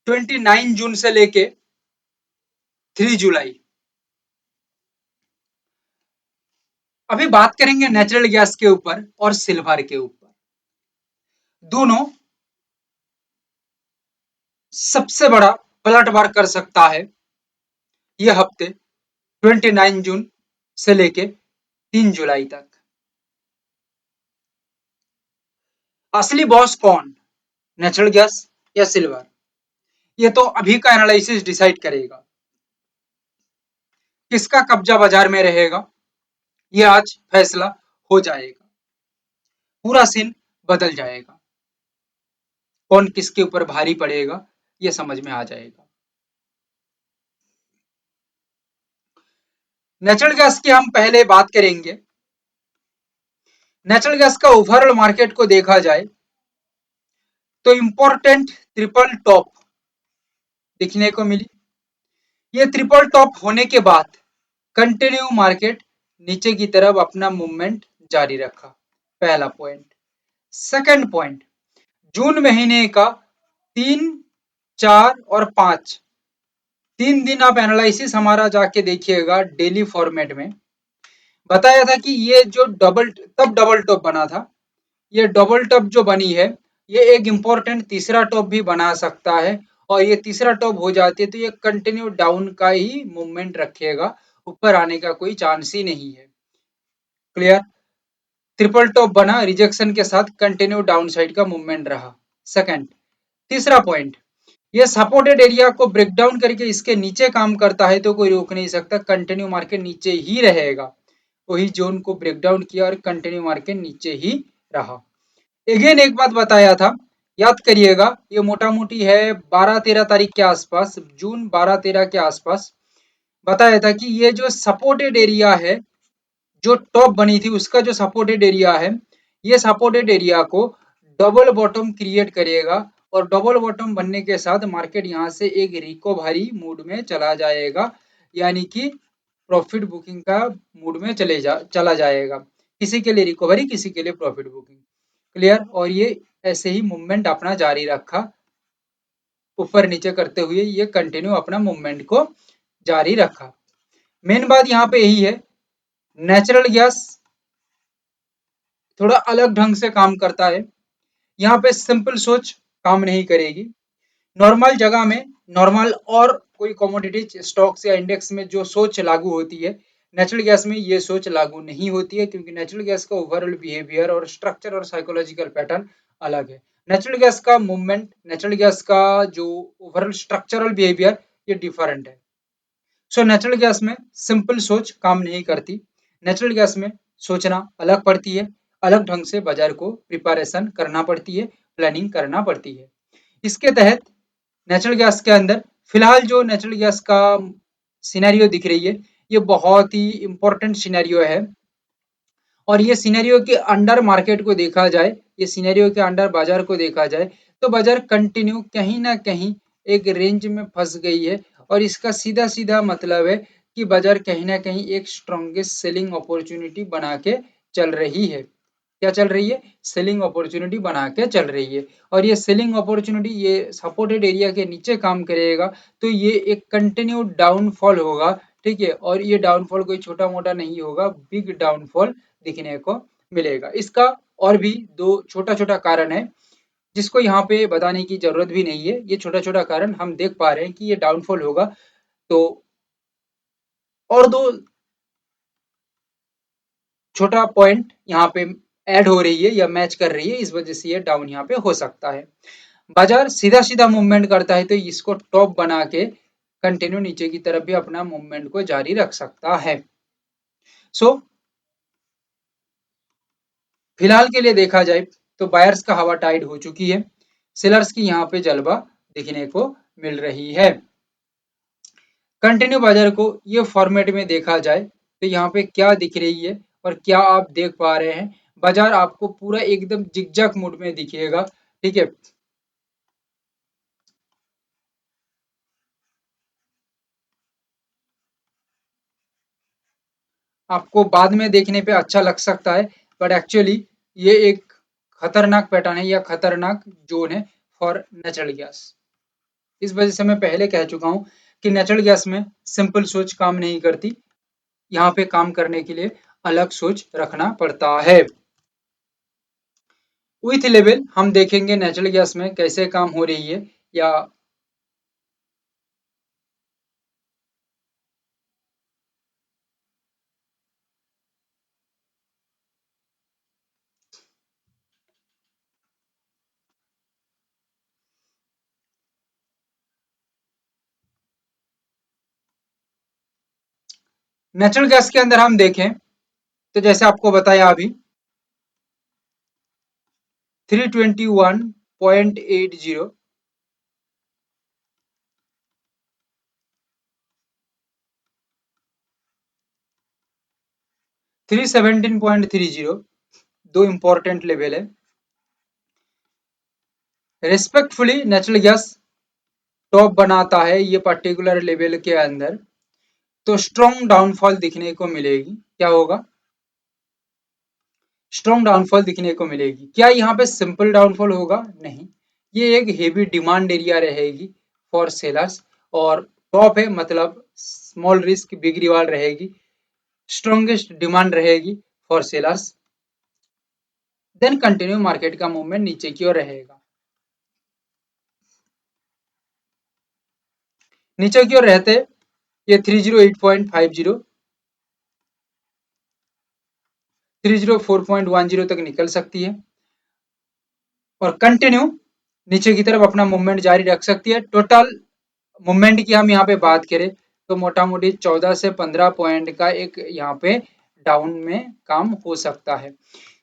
29 जून से लेके 3 जुलाई। अभी बात करेंगे नेचुरल गैस के ऊपर और सिल्वर के ऊपर। दोनों सबसे बड़ा पलटवार कर सकता है यह हफ्ते 29 जून से लेके 3 जुलाई तक। असली बॉस कौन, नेचुरल गैस या सिल्वर, ये तो अभी का एनालिसिस डिसाइड करेगा। किसका कब्जा बाजार में रहेगा ये आज फैसला हो जाएगा। पूरा सीन बदल जाएगा। कौन किसके ऊपर भारी पड़ेगा ये समझ में आ जाएगा। नेचुरल गैस की हम पहले बात करेंगे। नेचुरल गैस का ओवरऑल मार्केट को देखा जाए तो इंपॉर्टेंट ट्रिपल टॉप दिखने को मिली। ये ट्रिपल टॉप होने के बाद कंटिन्यू मार्केट नीचे की तरफ अपना मूवमेंट जारी रखा, पहला पॉइंट। सेकंड पॉइंट, जून महीने का 3, 4 और 5 3 दिन आप एनालिसिस हमारा जाके देखिएगा डेली फॉर्मेट में। बताया था कि ये जो डबल टॉप बना था, ये डबल टॉप जो बनी है ये एक इंपॉर्टेंट तीसरा टॉप भी बना सकता है। और ये तीसरा टॉप हो जाती है तो ये कंटिन्यू डाउन का ही मूवमेंट रखेगा, ऊपर आने का कोई चांस ही नहीं है। क्लियर। ट्रिपल टॉप बना, रिजेक्शन के साथ कंटिन्यू डाउन साइड का मूवमेंट रहा। सेकंड, तीसरा पॉइंट, ये सपोर्टेड एरिया को ब्रेक डाउन करके इसके नीचे काम करता है तो कोई रोक नहीं सकता, कंटिन्यू मार्केट नीचे ही रहेगा। वही जोन को ब्रेक डाउन किया और कंटिन्यू मार्केट नीचे ही रहा। अगेन एक बात बताया था, याद करिएगा, ये मोटा मोटी है 12-13 तारीख के आसपास, जून 12-13 के आसपास बताया था कि ये जो सपोर्टेड एरिया है, जो टॉप बनी थी उसका जो सपोर्टेड एरिया है, ये सपोर्टेड एरिया को डबल बॉटम क्रिएट करेगा और डबल बॉटम बनने के साथ मार्केट यहाँ से एक रिकवरी मूड में चला जाएगा, यानी कि प्रॉफिट बुकिंग का मूड में चला जाएगा। किसी के लिए रिकवरी, किसी के लिए प्रॉफिट बुकिंग। क्लियर। और ये ऐसे ही मूवमेंट अपना जारी रखा, ऊपर नीचे करते हुए ये कंटिन्यू अपना मूवमेंट को जारी रखा। मेन बात यहाँ पे यही है, नेचुरल गैस थोड़ा अलग ढंग से काम करता है। यहाँ पे सिंपल सोच काम नहीं करेगी। नॉर्मल जगह में, नॉर्मल और कोई कमोडिटी स्टॉक्स या इंडेक्स में जो सोच लागू होती है, नेचुरल गैस में ये सोच लागू नहीं होती है, क्योंकि नेचुरल गैस का ओवरऑल बिहेवियर और स्ट्रक्चर और साइकोलॉजिकल पैटर्न अलग है। नेचुरल गैस का मूवमेंट, नेचुरल गैस का जो ओवरऑल स्ट्रक्चरल बिहेवियर ये डिफरेंट है। सो नेचुरल गैस में सिंपल सोच काम नहीं करती। नेचुरल गैस में सोचना अलग पड़ती है, अलग ढंग से बाजार को प्रिपरेशन करना पड़ती है, प्लानिंग करना पड़ती है। इसके तहत नेचुरल गैस के अंदर फिलहाल जो नेचुरल गैस का सिनेरियो दिख रही है, ये बहुत ही इंपॉर्टेंट सिनेरियो है। और ये सिनेरियो के अंडर मार्केट को देखा जाए, ये सिनेरियो के अंडर बाजार को देखा जाए तो बाजार कंटिन्यू कहीं ना कहीं एक रेंज में फंस गई है। और इसका सीधा सीधा मतलब है कि बाजार कहीं ना कहीं एक स्ट्रॉन्गेस्ट सेलिंग अपॉर्चुनिटी बना के चल रही है। क्या चल रही है? सेलिंग अपॉर्चुनिटी बना के चल रही है। और ये सेलिंग अपॉर्चुनिटी ये सपोर्टेड एरिया के नीचे काम करेगा तो ये एक कंटिन्यू डाउनफॉल होगा। ठीक है। और ये डाउनफॉल कोई छोटा मोटा नहीं होगा, बिग डाउनफॉल दिखने को मिलेगा। इसका और भी दो छोटा छोटा कारण है जिसको यहाँ पे बताने की जरूरत भी नहीं है। ये छोटा छोटा कारण हम देख पा रहे हैं कि ये डाउनफॉल होगा। तो और दो छोटा पॉइंट यहाँ पे ऐड हो रही है या मैच कर रही है, इस वजह से ये डाउन यहाँ पे हो सकता है। बाजार सीधा सीधा मूवमेंट करता है तो इसको टॉप बना के कंटिन्यू नीचे की तरफ भी अपना मूवमेंट को जारी रख सकता है। सो फिलहाल के लिए देखा जाए तो बायर्स का हवा टाइट हो चुकी है, सेलर्स की यहाँ पे जलवा दिखने को मिल रही है। कंटिन्यू बाजार को ये फॉर्मेट में देखा जाए तो यहाँ पे क्या दिख रही है और क्या आप देख पा रहे हैं, बाजार आपको पूरा एकदम जिगजैग मूड में दिखेगा। ठीक है। आपको बाद में देखने पे अच्छा लग सकता है, बट एक्चुअली ये एक खतरनाक पैटर्न है या खतरनाक जोन है फॉर नेचुरल गैस। इस वजह से मैं पहले कह चुका हूँ कि नेचुरल गैस में सिंपल सोच काम नहीं करती, यहाँ पे काम करने के लिए अलग सोच रखना पड़ता है। विथ लेवल हम देखेंगे नेचुरल गैस में कैसे काम हो रही है, या नेचुरल गैस के अंदर हम देखें तो जैसे आपको बताया अभी 321.80, 317.30, दो इंपॉर्टेंट लेवल है। रिस्पेक्टफुली नेचुरल गैस टॉप बनाता है ये पर्टिकुलर लेवल के अंदर, तो स्ट्रॉन्ग डाउनफॉल दिखने को मिलेगी। क्या होगा? स्ट्रॉन्ग डाउनफॉल दिखने को मिलेगी। क्या यहाँ पे सिंपल डाउनफॉल होगा? नहीं, ये एक हेवी डिमांड एरिया रहेगी फॉर सेलर्स, और टॉप है मतलब स्मॉल रिस्क बिग रिवार्ड रहेगी, स्ट्रॉन्गेस्ट डिमांड रहेगी for sellers, then continue market का मूवमेंट नीचे की ओर रहेगा। नीचे की ओर रहते ये 308.50, 304.10 तक निकल सकती है और कंटिन्यू नीचे की तरफ अपना मूवमेंट जारी रख सकती है। टोटल मूवमेंट की हम यहाँ पे बात करें तो मोटा मोटी 14 से 15 पॉइंट का एक यहाँ पे डाउन में काम हो सकता है।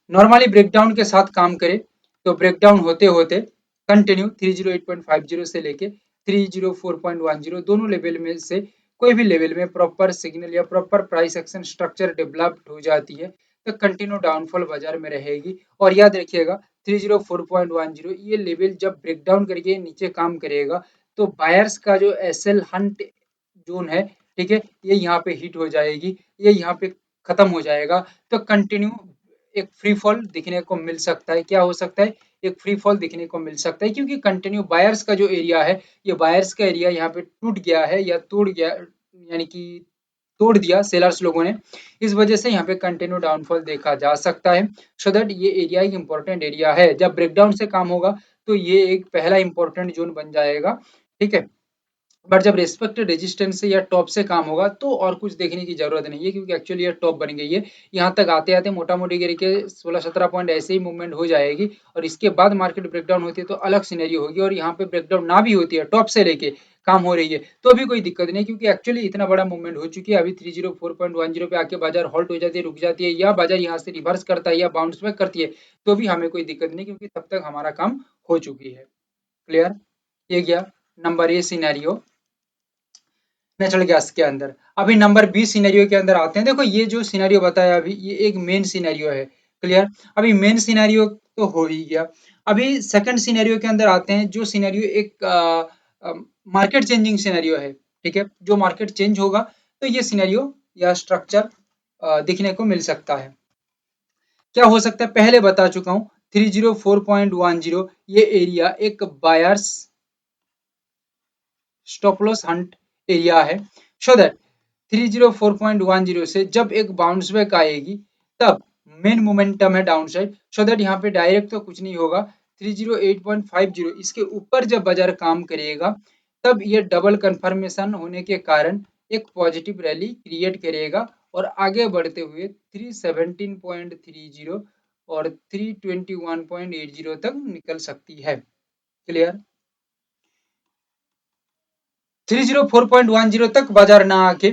नॉर्मली ब्रेकडाउन के साथ काम करें तो ब्रेकडाउन होते होते कंटिन्यू 308.50 से लेके 304.10 दोनों लेवल में से कोई भी लेवल में प्रॉपर सिग्नल या proper price action structure developed हो जाती है तो कंटिन्यू डाउनफॉल बाजार में रहेगी। और याद रखिएगा 304.10 ये लेवल जब ब्रेकडाउन करके नीचे काम करेगा तो बायर्स का जो एसएल हंट जोन है, ठीक है, ये यहाँ पे हिट हो जाएगी, ये यहाँ पे खत्म हो जाएगा, तो कंटिन्यू एक फ्री फॉल दिखने को मिल सकता है। क्या हो सकता है? एक फ्री फॉल दिखने को मिल सकता है, क्योंकि कंटिन्यू बायर्स का जो एरिया है, ये बायर्स का एरिया यहाँ पे टूट गया है या तोड़ गया, यानी कि तोड़ दिया सेलर्स लोगों ने, इस वजह से यहाँ पे कंटिन्यू डाउनफॉल देखा जा सकता है। सो दैट ये एरिया एक इंपॉर्टेंट एरिया है, जब ब्रेकडाउन से काम होगा तो ये एक पहला इंपॉर्टेंट जोन बन जाएगा, ठीक है। बट जब रेस्पेक्टेड रेजिस्टेंस से या टॉप से काम होगा तो और कुछ देखने की जरूरत नहीं है, क्योंकि एक्चुअली ये टॉप बन गई है। यहाँ तक आते आते मोटा मोटी गिर के 16-17 पॉइंट ऐसे ही मूवमेंट हो जाएगी और इसके बाद मार्केट ब्रेकडाउन होती है तो अलग सिनेरियो होगी। और यहाँ पे ब्रेकडाउन ना भी होती है, टॉप से लेके काम हो रही है तो भी कोई दिक्कत नहीं, क्योंकि एक्चुअली इतना बड़ा मूवमेंट हो चुकी है। अभी 304.10 पे आके बाजार हॉल्ट हो जाती है, रुक जाती है, या बाजार यहाँ से रिवर्स करता है या बाउंस बैक करती है तो भी हमें कोई दिक्कत नहीं, क्योंकि तब तक हमारा काम हो चुकी है। क्लियर? ये गया number A scenario natural gas के अंदर। अभी नंबर 20 सिनेरियो के अंदर आते हैं। देखो ये जो सिनेरियो बताया अभी, ये एक मेन सिनेरियो है। क्लियर? अभी मेन सिनेरियो तो हो ही गया। अभी सेकंड सिनेरियो के अंदर आते हैं, जो सिनेरियो एक मार्केट चेंजिंग सिनेरियो है, ठीक है, जो मार्केट चेंज होगा तो ये सिनेरियो या स्ट्रक्चर दिखने को मिल सकता है। क्या हो सकता है? पहले बता चुका हूं 304.10 ये एरिया एक buyers stop loss hunt area है। सो दैट 304.10 से जब एक बाउंस बैक आएगी तब मेन मोमेंटम है डाउन साइड। सो दैट यहाँ पे डायरेक्ट तो कुछ नहीं होगा, 308.50 इसके ऊपर जब बाजार काम करेगा तब ये डबल कंफर्मेशन होने के कारण एक पॉजिटिव रैली क्रिएट करेगा और आगे बढ़ते हुए 317.30 और 321.80 तक निकल सकती है। क्लियर? 304.10 तक बाजार ना आके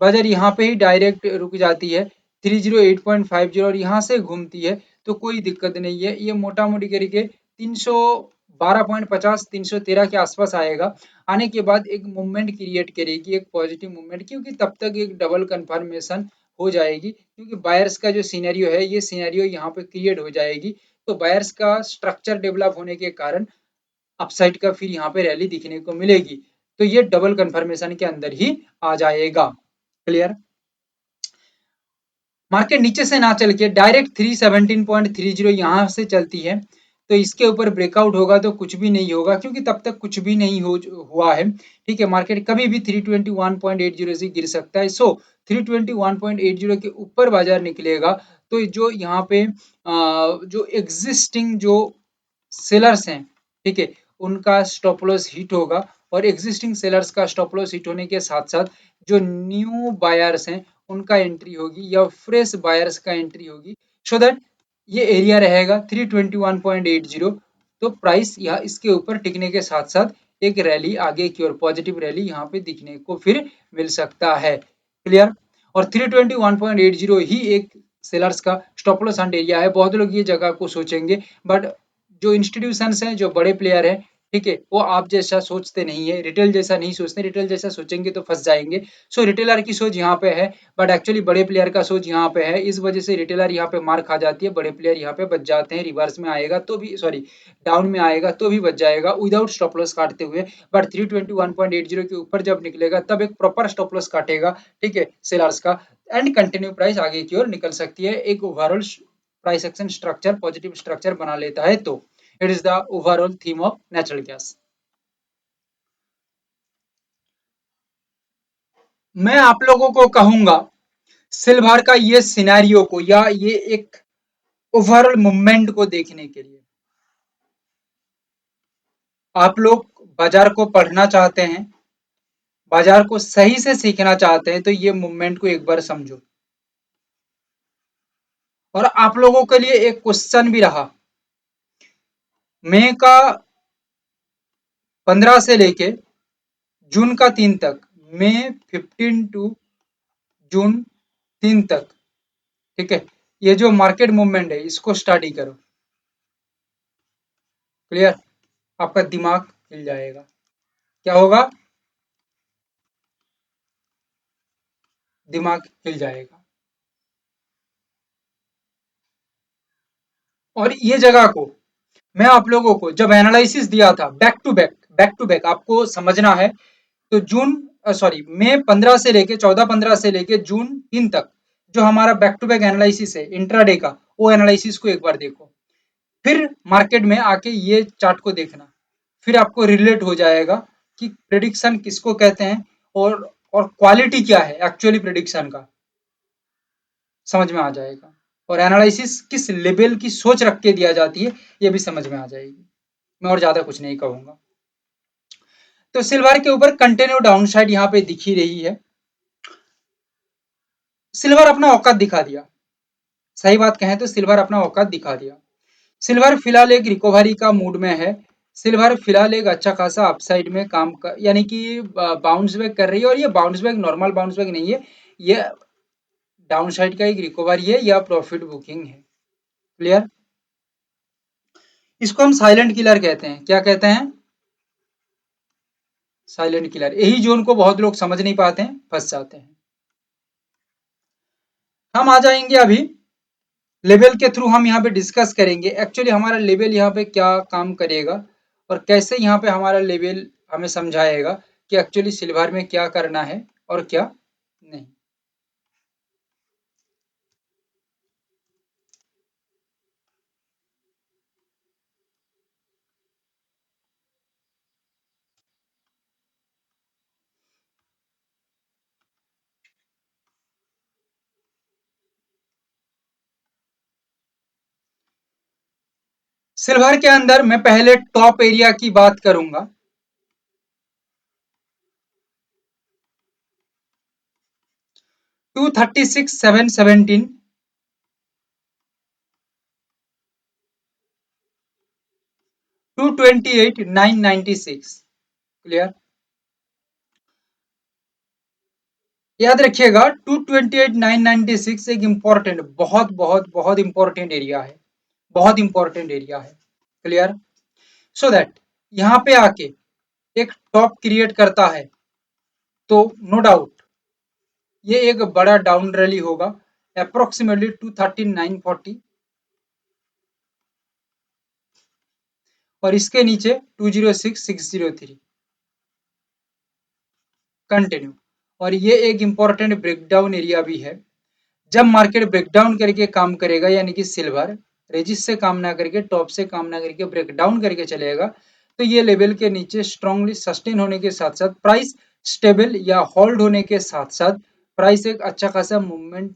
बाजार यहाँ पे ही डायरेक्ट रुक जाती है 308.50 और यहाँ से घूमती है तो कोई दिक्कत नहीं है। ये मोटा मोटी करके 312.50 313 के आसपास आएगा। आने के बाद एक मूवमेंट क्रिएट करेगी, एक पॉजिटिव मूवमेंट, क्योंकि तब तक एक डबल कंफर्मेशन हो जाएगी, क्योंकि बायर्स का जो सिनेरियो है ये सिनेरियो यहाँ पे क्रिएट हो जाएगी। तो बायर्स का स्ट्रक्चर डेवलप होने के कारण अपसाइड का फिर यहाँ पे रैली दिखने को मिलेगी, तो ये डबल कंफर्मेशन के अंदर ही आ जाएगा। क्लियर? मार्केट नीचे से ना चल के डायरेक्ट 317.30 यहाँ से चलती है तो इसके ऊपर ब्रेकआउट होगा तो कुछ भी नहीं होगा, क्योंकि तब तक कुछ भी नहीं हुआ है। ठीक है, मार्केट कभी भी 321.80 से गिर सकता है। सो 321.80 के ऊपर बाजार निकलेगा तो जो यहाँ पे जो एग्जिस्टिंग जो सेलर्स हैं, ठीक है, उनका स्टॉप लॉस हिट होगा, और एग्जिस्टिंग सेलर्स का स्टॉप लॉस हिट होने के साथ साथ जो न्यू बायर्स हैं उनका एंट्री होगी या फ्रेश बायर्स का एंट्री होगी, सो दैट ये एरिया रहेगा 321.80। तो प्राइस यहाँ इसके ऊपर टिकने के साथ साथ एक रैली आगे की ओर पॉजिटिव रैली यहाँ पे दिखने को फिर मिल सकता है। क्लियर? और 321.80 ही एक सेलर्स का स्टॉप लॉस हंट एरिया है। बहुत लोग ये जगह को सोचेंगे, बट जो इंस्टीट्यूशंस हैं, जो बड़े प्लेयर हैं, ठीक है, वो आप जैसा सोचते नहीं है, रिटेल जैसा नहीं सोचते। रिटेल जैसा सोचेंगे तो फंस जाएंगे। सो रिटेलर की सोच यहाँ पे है, बट एक्चुअली बड़े प्लेयर का सोच यहाँ पे है। इस वजह से रिटेलर यहाँ पे मार खा जाती है, बड़े प्लेयर यहाँ पे बच जाते हैं। रिवर्स में आएगा तो भी, सॉरी, डाउन में आएगा तो भी बच जाएगा विदाउट स्टॉप लॉस काटते हुए। बट 321.80 के ऊपर जब निकलेगा तब एक प्रॉपर स्टॉप लॉस काटेगा, ठीक है, सेलर्स का, एंड कंटिन्यू प्राइस आगे की ओर निकल सकती है। एक overall price action structure, positive structure बना लेता है। तो it is the overall theme of natural gas. मैं आप लोगों को कहूंगा सिल्वर का ये सिनेरियो को या ये एक ओवरऑल मूवमेंट को देखने के लिए आप लोग बाजार को पढ़ना चाहते हैं, बाजार को सही से सीखना चाहते हैं, तो ये मूवमेंट को एक बार समझो। और आप लोगों के लिए एक क्वेश्चन भी रहा, मई का 15 से लेके जून का 3 तक, मई 15 टू जून 3 तक, ठीक है, ये जो मार्केट मूवमेंट है इसको स्टडी करो। क्लियर? आपका दिमाग हिल जाएगा। क्या होगा? दिमाग हिल जाएगा। और ये जगह को मैं आप लोगों को जब एनालिसिस दिया था बैक टू बैक आपको समझना है। तो जून, सॉरी, मई 15 से लेके 14-15 से लेके जून 3 तक जो हमारा बैक टू बैक एनालिसिस है इंट्राडे का, वो एनालिसिस को एक बार देखो। फिर मार्केट में आके ये चार्ट को देखना, फिर आपको रिलेट हो जाएगा कि प्रिडिक्शन किसको कहते हैं, और क्वालिटी क्या है एक्चुअली प्रिडिक्शन का, समझ में आ जाएगा। और एनालिसिस किस लेवल की सोच रख के दिया जाती है ये भी समझ में आ जाएगी। मैं और ज्यादा कुछ नहीं कहूंगा। तो सिल्वर के ऊपर कंटिन्यू डाउन साइड यहाँ पे दिख ही रही है। सिल्वर अपना औकात दिखा दिया, सही बात कहें तो सिल्वर अपना औकात दिखा दिया। सिल्वर फिलहाल एक रिकवरी का मूड में है। सिल्वर फिलहाल एक अच्छा खासा अपसाइड में काम कर, यानी कि बाउंस बैक कर रही है, और ये bounce back normal bounce back नहीं है, ये डाउन साइड का एक रिकवरी है या प्रॉफिट बुकिंग है। क्लियर? इसको हम साइलेंट किलर कहते हैं। क्या कहते हैं? Silent killer. यही जोन को बहुत लोग समझ नहीं पाते हैं, फंस जाते हैं। हम आ जाएंगे अभी लेवल के थ्रू, हम यहाँ पे डिस्कस करेंगे एक्चुअली हमारा लेवल यहाँ पे क्या काम करेगा, और कैसे यहाँ पे हमारा लेवल हमें समझाएगा कि एक्चुअली सिल्वर में क्या करना है और क्या नहीं। सिल्वर के अंदर मैं पहले टॉप एरिया की बात करूंगा। 236,717, 228,996। क्लियर? याद रखिएगा 228,996 एक इंपॉर्टेंट, बहुत बहुत बहुत इंपॉर्टेंट एरिया है, बहुत इंपॉर्टेंट एरिया है। क्लियर? सो दैट यहाँ पे आके एक टॉप क्रिएट करता है तो नो डाउट ये एक बड़ा डाउन रैली होगा, अप्रोक्सीमेटली 239.40, और इसके नीचे 206,603 कंटिन्यू। और ये एक इंपॉर्टेंट ब्रेकडाउन एरिया भी है। जब मार्केट ब्रेकडाउन करके काम करेगा यानी कि सिल्वर, रेजिस्ट से काम ना करके, टॉप से काम ना करके ब्रेक डाउन करके चलेगा, तो ये लेवल के नीचे स्ट्रांगली सस्टेन होने के साथ साथ प्राइस स्टेबल या होल्ड होने के साथ साथ प्राइस एक अच्छा खासा मूवमेंट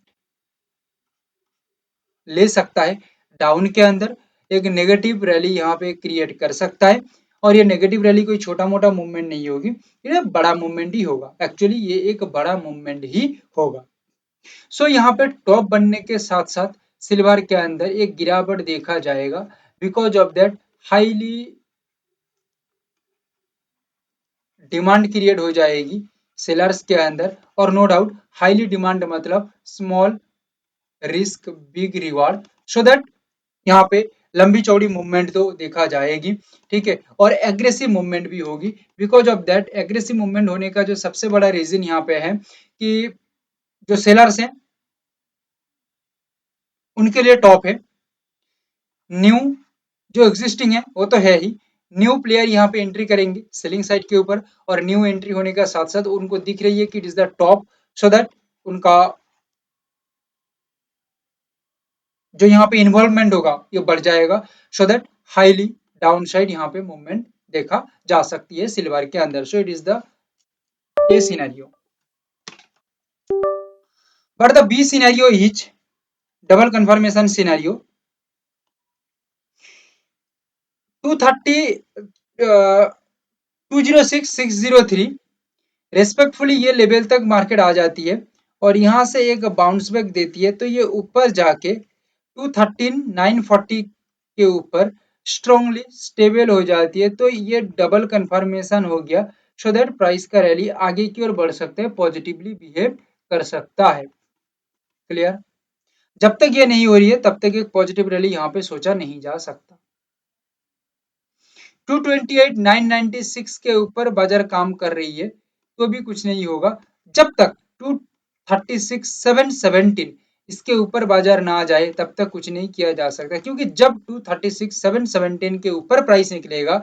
ले सकता है डाउन के अंदर। एक नेगेटिव रैली यहाँ पे क्रिएट कर सकता है, और ये नेगेटिव रैली कोई छोटा मोटा मूवमेंट नहीं होगी, ये बड़ा मूवमेंट ही होगा। एक्चुअली ये एक बड़ा मूवमेंट ही होगा। सो यहाँ पे टॉप बनने के साथ साथ सिल्वर के अंदर एक गिरावट देखा जाएगा, because of that highly demand create हो जाएगी सेलर्स के अंदर, और नो डाउट हाईली डिमांड मतलब small risk big reward, so that यहाँ पे लंबी चौड़ी मूवमेंट तो देखा जाएगी, ठीक है, और एग्रेसिव मूवमेंट भी होगी। Because of that aggressive movement होने का जो सबसे बड़ा रीजन यहाँ पे है कि जो सेलर्स हैं उनके लिए टॉप है, न्यू जो एग्जिस्टिंग है वो तो है ही, न्यू प्लेयर यहाँ पे एंट्री करेंगे सेलिंग साइड के ऊपर, और न्यू एंट्री होने का साथ साथ उनको दिख रही है कि it is the top, so that उनका जो यहाँ पे इन्वॉल्वमेंट होगा ये बढ़ जाएगा, so that highly down side यहाँ पे मूवमेंट देखा जा सकती है सिल्वर के अंदर। So it is the A scenario, but the B scenario is double confirmation scenario. 230 206,603 respectfully ये लेवल तक मार्केट आ जाती है, और यहाँ से एक बाउंस बैक देती है, तो ये ऊपर जाके 213,940 के ऊपर स्ट्रांगली स्टेबल हो जाती है, तो ये डबल कंफर्मेशन हो गया, सो दैट प्राइस का रैली आगे की ओर बढ़ सकता है, पॉजिटिवली बिहेव कर सकता है। क्लियर? जब तक ये नहीं हो रही है तब तक एक पॉजिटिव रैली यहाँ पे सोचा नहीं जा सकता। 228,996 के ऊपर बाजार काम कर रही है तो भी कुछ नहीं होगा, जब तक 236,717 इसके ऊपर बाजार ना आ जाए तब तक कुछ नहीं किया जा सकता, क्योंकि जब 236,717 के ऊपर प्राइस निकलेगा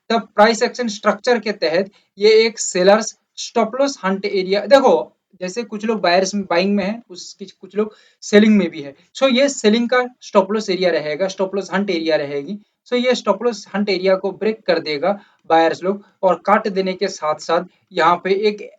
तब प्राइस एक्शन स्ट्रक्चर के तहत ये एक sellers stop loss hunt area, देखो जैसे कुछ लोग बायर्स में बाइंग में है, कुछ लोग सेलिंग में भी है, सो ये सेलिंग का स्टॉप लॉस एरिया रहेगा, स्टॉप लॉस हंट एरिया रहेगी। सो ये स्टॉप लॉस हंट एरिया को ब्रेक कर देगा बायर्स लोग, और काट देने के साथ साथ यहाँ पे एक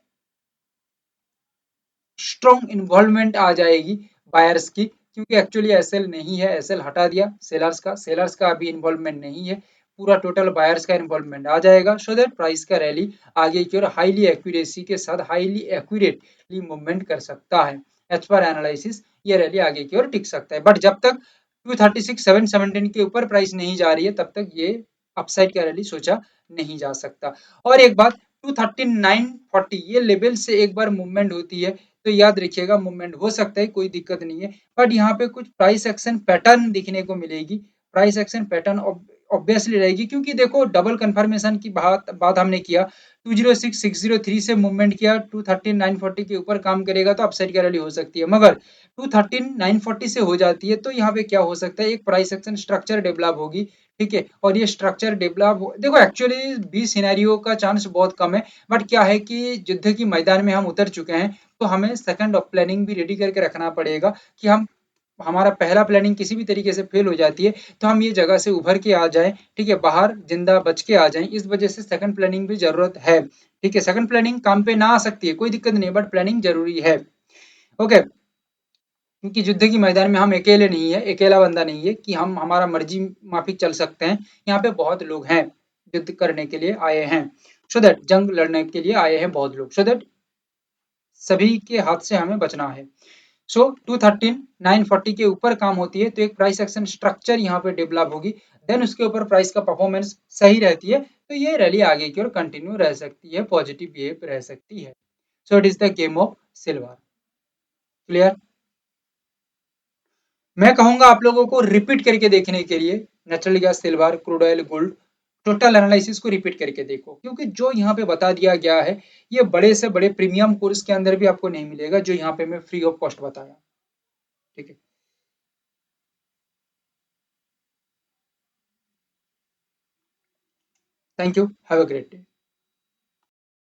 स्ट्रॉन्ग इन्वॉल्वमेंट आ जाएगी बायर्स की, क्योंकि एक्चुअली एसएल नहीं है, एसएल हटा दिया सेलर्स का अभी इन्वॉल्वमेंट नहीं है, पूरा टोटल बायर्स का इन्वॉल्वमेंट आ जाएगा, सो दैट प्राइस का रैली आगे की ओर हाईली एक्यूरेसी के साथ हाईली एक्यूरेटली मूवमेंट कर सकता है। एज पर एनालिसिस ये रैली आगे की ओर टिक सकता है, बट जब तक 236,717 के ऊपर प्राइस नहीं जा रही है तब तक ये अपसाइड का रैली सोचा नहीं जा सकता। और एक बात, 23940 ये लेवल से एक बार मूवमेंट होती है तो याद रखिएगा मूवमेंट हो सकता है, कोई दिक्कत नहीं है, बट यहाँ पे कुछ प्राइस एक्शन पैटर्न दिखने को मिलेगी, प्राइस एक्शन पैटर्न ऑब्वियसली रहेगी, क्योंकि देखो डबल कंफर्मेशन की बात हमने किया, 206,603 से मूवमेंट किया, 213,940 के ऊपर काम करेगा तो अपसाइड का रैली हो सकती है, मगर 213,940 से हो जाती है तो यहाँ पे क्या हो सकता है, एक प्राइस एक्शन स्ट्रक्चर डेवलप होगी, ठीक है, और ये स्ट्रक्चर डेवलप देखो एक्चुअली बी सिनेरियो का चांस बहुत कम है, बट क्या है कि युद्ध की मैदान में हम उतर चुके हैं, तो हमें सेकंड ऑफ प्लानिंग भी रेडी करके रखना पड़ेगा कि हम हमारा पहला प्लानिंग किसी भी तरीके से फेल हो जाती है तो हम ये जगह से उभर के आ जाएं, ठीक है, बाहर जिंदा बच के आ जाएं, इस वजह से सेकंड प्लानिंग भी जरूरत है, ठीक है, सेकंड प्लानिंग काम पे ना आ सकती है कोई दिक्कत नहीं, बट प्लानिंग जरूरी है। ओके, क्योंकि युद्ध की मैदान में हम अकेले नहीं है, अकेला बंदा नहीं है कि हम हमारा मर्जी माफिक चल सकते हैं, यहाँ पे बहुत लोग हैं युद्ध करने के लिए आए हैं, सो दैट जंग लड़ने के लिए आए हैं बहुत लोग, सो दैट सभी के हाथ से हमें बचना है। सो 213,940 के ऊपर काम होती है तो एक प्राइस एक्शन स्ट्रक्चर यहाँ पे डेवलप होगी, देन उसके ऊपर प्राइस का परफॉर्मेंस सही रहती है तो ये रैली आगे की ओर कंटिन्यू रह सकती है, पॉजिटिव बिहेव रह सकती है। सो it is the game of silver. Clear? मैं कहूंगा आप लोगों को रिपीट करके देखने के लिए natural gas, silver, crude oil, gold total analysis को रिपीट करके देखो, क्योंकि जो यहाँ पे बता दिया गया है ये बड़े से बड़े प्रीमियम कोर्स के अंदर भी आपको नहीं मिलेगा जो यहाँ पे मैं फ्री ऑफ कॉस्ट बताया, ठीक है। Thank you, have a great day.